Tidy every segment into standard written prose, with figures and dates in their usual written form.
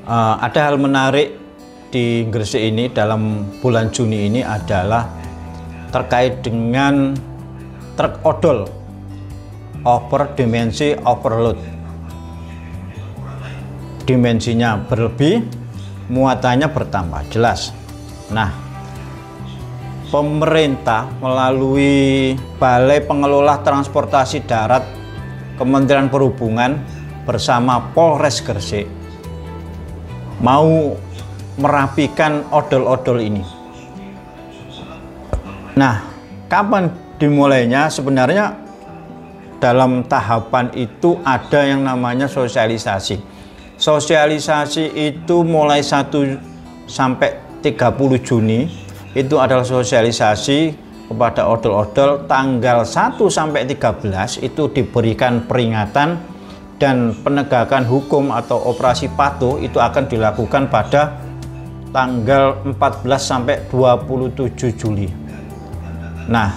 Ada hal menarik di Gresik ini dalam bulan Juni ini adalah terkait dengan truk odol over dimensi overload. Dimensinya berlebih, muatannya bertambah, jelas. Nah, pemerintah melalui Balai Pengelola Transportasi Darat Kementerian Perhubungan bersama Polres Gresik mau merapikan odol-odol ini. Nah, kapan dimulainya? Sebenarnya dalam tahapan itu ada yang namanya sosialisasi. Sosialisasi itu mulai 1 sampai 30 Juni itu adalah sosialisasi kepada odol-odol. Tanggal 1 sampai 13 itu diberikan peringatan, dan penegakan hukum atau operasi patuh itu akan dilakukan pada tanggal 14 sampai 27 Juli. Nah,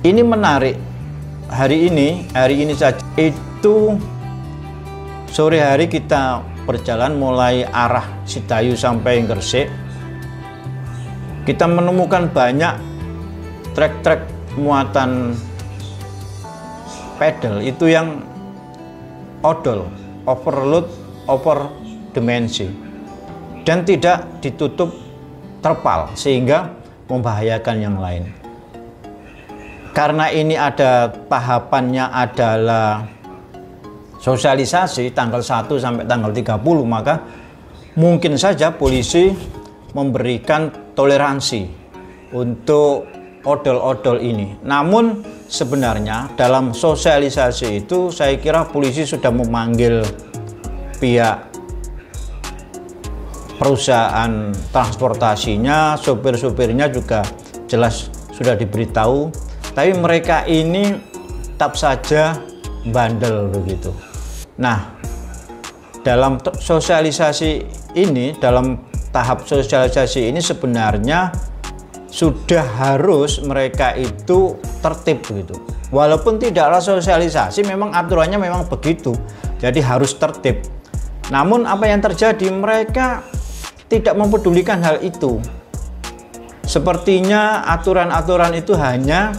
ini menarik. Hari ini saja itu sore hari kita berjalan mulai arah Sidayu sampai Gresik. Kita menemukan banyak trek-trek muatan pedal itu yang odol, overload, over dimensi, dan tidak ditutup terpal sehingga membahayakan yang lain. Karena ini ada tahapannya adalah sosialisasi tanggal 1 sampai tanggal 30, maka mungkin saja polisi memberikan toleransi untuk odol-odol ini. Namun sebenarnya dalam sosialisasi itu saya kira polisi sudah memanggil pihak perusahaan transportasinya, sopir-sopirnya juga jelas sudah diberitahu, tapi mereka ini tetap saja bandel begitu. Nah, dalam sosialisasi ini, dalam tahap sosialisasi ini sebenarnya sudah harus mereka itu tertib begitu. Walaupun tidaklah sosialisasi, memang aturannya memang begitu, jadi harus tertib. Namun apa yang terjadi, mereka tidak mempedulikan hal itu. Sepertinya aturan-aturan itu hanya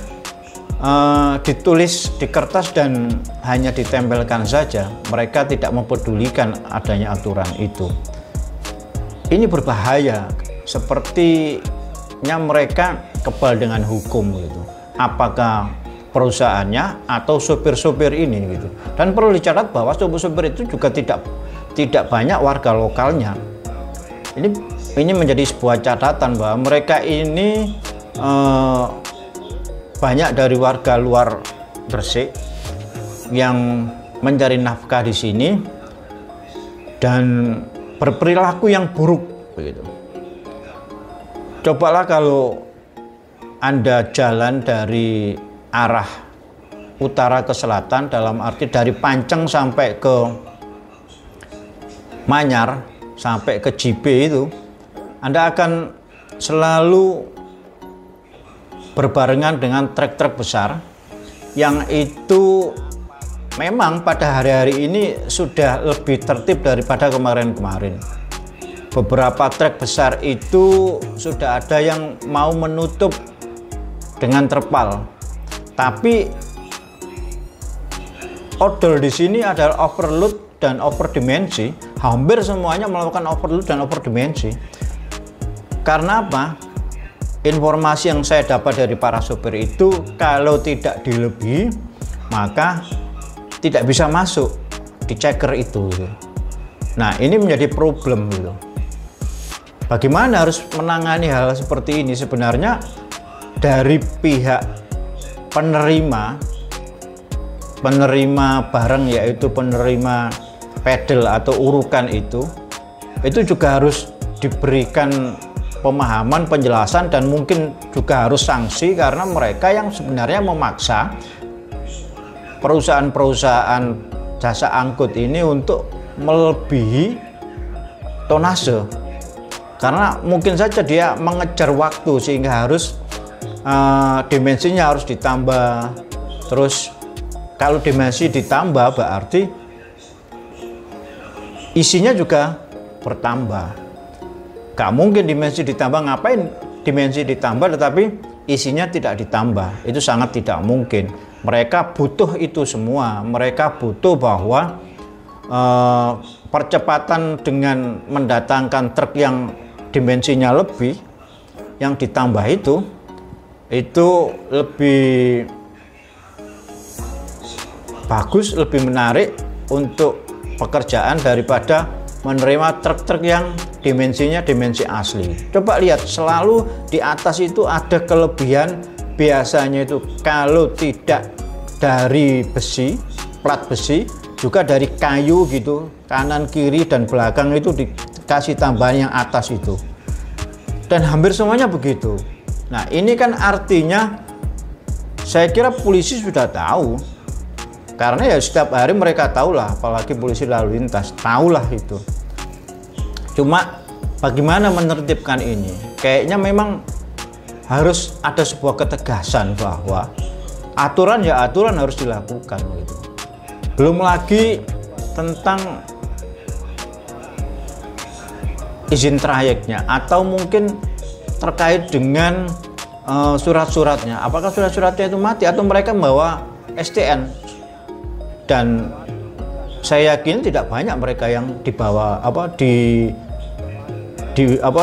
ditulis di kertas dan hanya ditempelkan saja. Mereka tidak mempedulikan adanya aturan itu. Ini berbahaya, sepertinya mereka kebal dengan hukum gitu. Apakah perusahaannya atau sopir-sopir ini gitu. Dan perlu dicatat bahwa sopir-sopir itu juga tidak banyak warga lokalnya. Ini menjadi sebuah catatan bahwa mereka ini banyak dari warga luar Gresik yang mencari nafkah di sini dan berperilaku yang buruk begitu. Cobalah kalau Anda jalan dari arah utara ke selatan, dalam arti dari Panceng sampai ke Manyar sampai ke JP itu, Anda akan selalu berbarengan dengan trek-trek besar yang itu memang pada hari-hari ini sudah lebih tertib daripada kemarin-kemarin. Beberapa trek besar itu sudah ada yang mau menutup dengan terpal, tapi odol di sini adalah overload dan overdimensi. Hampir semuanya melakukan overload dan overdimensi. Karena apa? Informasi yang saya dapat dari para sopir itu, kalau tidak dilebihi maka tidak bisa masuk di checker itu. Nah, ini menjadi problem gitu. Bagaimana harus menangani hal seperti ini? Sebenarnya dari pihak penerima barang, yaitu penerima pedal atau urukan itu juga harus diberikan pemahaman, penjelasan, dan mungkin juga harus sanksi, karena mereka yang sebenarnya memaksa perusahaan-perusahaan jasa angkut ini untuk melebihi tonase, karena mungkin saja dia mengejar waktu sehingga harus dimensinya harus ditambah. Terus kalau dimensi ditambah berarti isinya juga bertambah. Gak mungkin dimensi ditambah, ngapain dimensi ditambah tetapi isinya tidak ditambah, itu sangat tidak mungkin. Mereka butuh itu semua, mereka butuh bahwa percepatan dengan mendatangkan truk yang dimensinya lebih, yang ditambah itu lebih bagus, lebih menarik untuk pekerjaan daripada menerima truk-truk yang dimensinya dimensi asli. Coba lihat, selalu di atas itu ada kelebihan, biasanya itu kalau tidak dari besi, plat besi, juga dari kayu gitu, kanan kiri dan belakang itu dikasih tambahan yang atas itu, dan hampir semuanya begitu. Nah, ini kan artinya saya kira polisi sudah tahu, karena ya setiap hari mereka tahulah, apalagi polisi lalu lintas tahulah itu. Cuma bagaimana menertibkan ini, kayaknya memang harus ada sebuah ketegasan bahwa aturan ya aturan harus dilakukan gitu. Belum lagi tentang izin trayeknya, atau mungkin terkait dengan surat-suratnya. Apakah surat-suratnya itu mati atau mereka membawa STN? Dan saya yakin tidak banyak mereka yang dibawa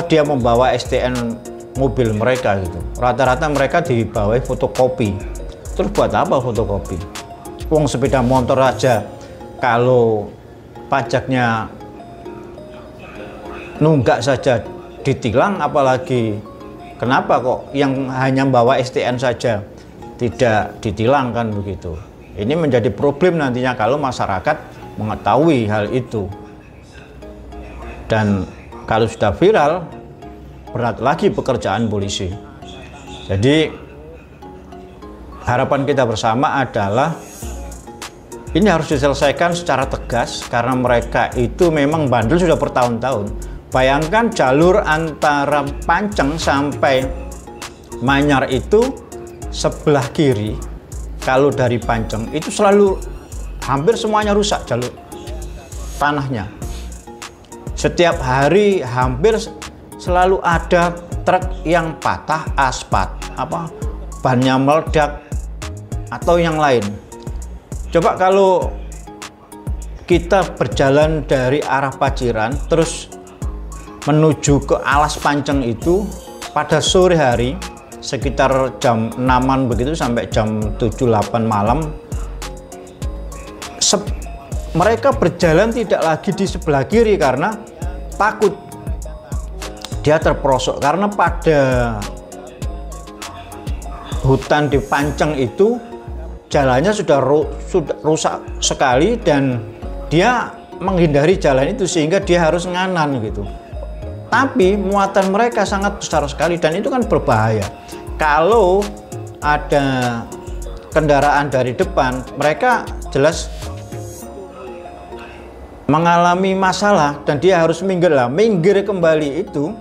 dia membawa STN mobil mereka gitu. Rata-rata mereka dibawa fotokopi. Terus buat apa fotokopi? Wong sepeda motor aja kalau pajaknya nunggak saja ditilang, apalagi kenapa kok yang hanya bawa STN saja tidak ditilang, kan begitu. Ini menjadi problem nantinya kalau masyarakat mengetahui hal itu. Dan kalau sudah viral, berat lagi pekerjaan polisi. Jadi harapan kita bersama adalah ini harus diselesaikan secara tegas, karena mereka itu memang bandel sudah bertahun-tahun. Bayangkan jalur antara Panceng sampai Manyar itu sebelah kiri, kalau dari Panceng itu selalu hampir semuanya rusak jalur tanahnya. Setiap hari hampir selalu ada truk yang patah aspal, bannya meledak atau yang lain. Coba kalau kita berjalan dari arah Paciran terus menuju ke Alas Panceng itu pada sore hari sekitar jam 6-an begitu sampai jam 7-8 malam, mereka berjalan tidak lagi di sebelah kiri karena takut dia terperosok, karena pada hutan di Panceng itu jalannya sudah rusak sekali dan dia menghindari jalan itu sehingga dia harus nganan gitu. Tapi muatan mereka sangat besar sekali dan itu kan berbahaya. Kalau ada kendaraan dari depan, mereka jelas mengalami masalah dan dia harus minggir kembali itu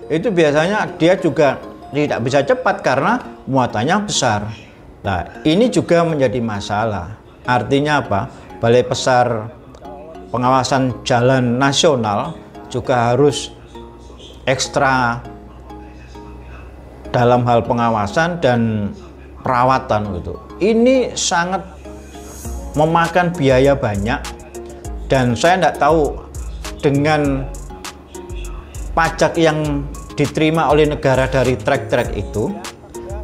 biasanya dia juga tidak bisa cepat karena muatannya besar. Nah, ini juga menjadi masalah. Artinya apa? Balai Besar Pengawasan Jalan Nasional juga harus ekstra dalam hal pengawasan dan perawatan gitu. Ini sangat memakan biaya banyak. Dan saya tidak tahu dengan pajak yang diterima oleh negara dari trek-trek itu,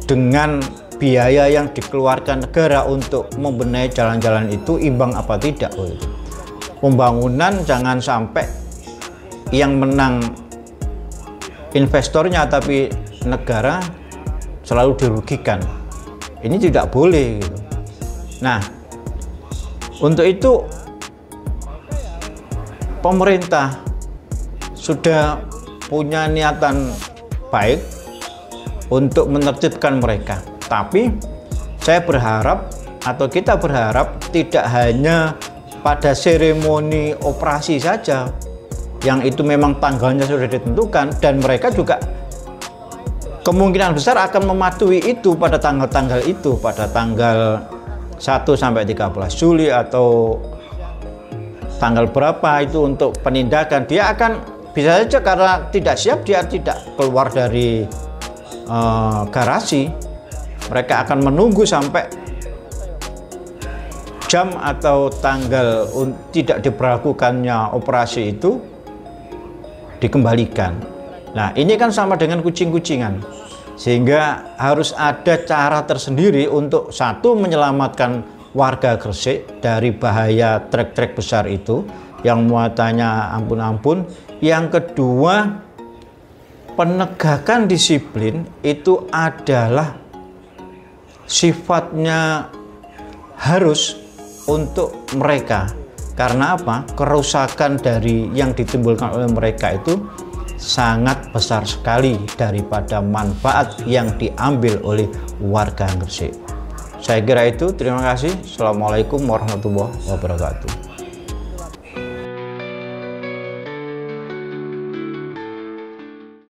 dengan biaya yang dikeluarkan negara untuk membenahi jalan-jalan itu imbang apa tidak. Pembangunan jangan sampai yang menang investornya tapi negara selalu dirugikan. Ini tidak boleh gitu. Nah, untuk itu pemerintah sudah punya niatan baik untuk menertibkan mereka, tapi saya berharap atau kita berharap tidak hanya pada seremoni operasi saja yang itu memang tanggalnya sudah ditentukan, dan mereka juga kemungkinan besar akan mematuhi itu pada tanggal-tanggal itu, pada tanggal 1 sampai 13 Juli atau tanggal berapa itu untuk penindakan, dia akan bisa saja karena tidak siap dia tidak keluar dari garasi. Mereka akan menunggu sampai jam atau tanggal tidak diberlakukannya operasi itu dikembalikan. Nah, ini kan sama dengan kucing-kucingan, sehingga harus ada cara tersendiri untuk satu menyelamatkan warga Gresik dari bahaya trek-trek besar itu yang muatannya ampun-ampun. Yang kedua, penegakan disiplin itu adalah sifatnya harus untuk mereka. Karena apa? Kerusakan dari yang ditimbulkan oleh mereka itu sangat besar sekali daripada manfaat yang diambil oleh warga Gresik. Saya kira itu. Terima kasih. Assalamualaikum warahmatullahi wabarakatuh.